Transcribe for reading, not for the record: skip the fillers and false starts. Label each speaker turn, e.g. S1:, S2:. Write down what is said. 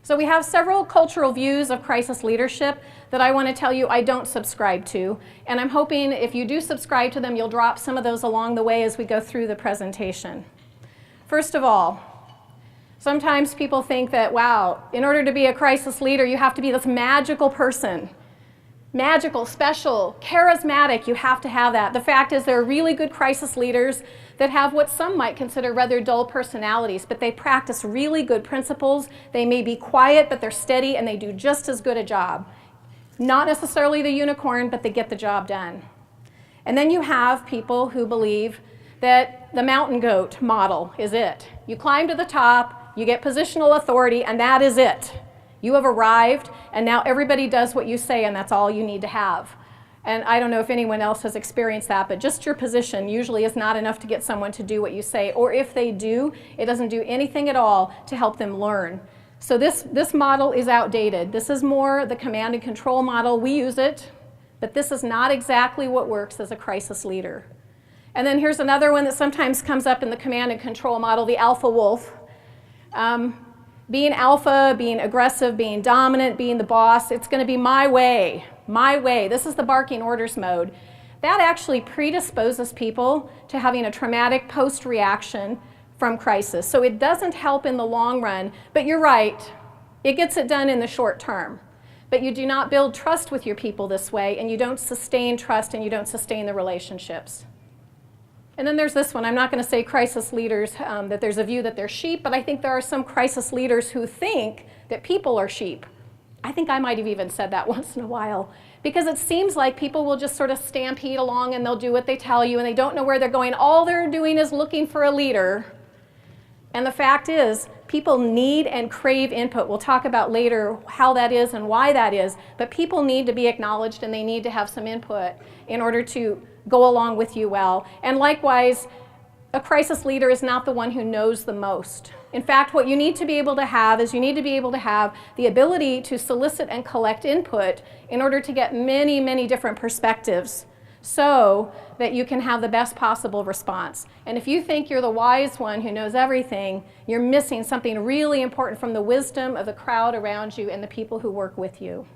S1: So we have several cultural views of crisis leadership that I want to tell you I don't subscribe to. And I'm hoping if you do subscribe to them, you'll drop some of those along the way as we go through the presentation. First of all, sometimes people think that, wow, in order to be a crisis leader, you have to be this magical person. Magical, special, charismatic, you have to have that. The fact is there are really good crisis leaders that have what some might consider rather dull personalities, but they practice really good principles. They may be quiet, but they're steady, and they do just as good a job. Not necessarily the unicorn, but they get the job done. And then you have people who believe that the mountain goat model is it. You climb to the top, you get positional authority, and that is it. You have arrived, and now everybody does what you say, and that's all you need to have. And I don't know if anyone else has experienced that, but just your position usually is not enough to get someone to do what you say. Or if they do, it doesn't do anything at all to help them learn. So this model is outdated. This is more the command and control model. We use it, but this is not exactly what works as a crisis leader. And then here's another one that sometimes comes up in the command and control model, the alpha wolf. Being alpha, being aggressive, being dominant, being the boss, it's going to be my way, my way. This is the barking orders mode. That actually predisposes people to having a traumatic post-reaction from crisis. So it doesn't help in the long run, but you're right, it gets it done in the short term. But you do not build trust with your people this way, and you don't sustain trust, and you don't sustain the relationships. And then there's this one. I'm not going to say crisis leaders, that there's a view that they're sheep, but I think there are some crisis leaders who think that people are sheep. I think I might have even said that once in a while, because it seems like people will just sort of stampede along and they'll do what they tell you and they don't know where they're going. All they're doing is looking for a leader. And the fact is, people need and crave input. We'll talk about later how that is and why that is, but people need to be acknowledged and they need to have some input in order to go along with you well. And likewise, a crisis leader is not the one who knows the most. In fact, what you need to be able to have is you need to be able to have the ability to solicit and collect input in order to get many, many different perspectives so that you can have the best possible response. And if you think you're the wise one who knows everything, you're missing something really important from the wisdom of the crowd around you and the people who work with you.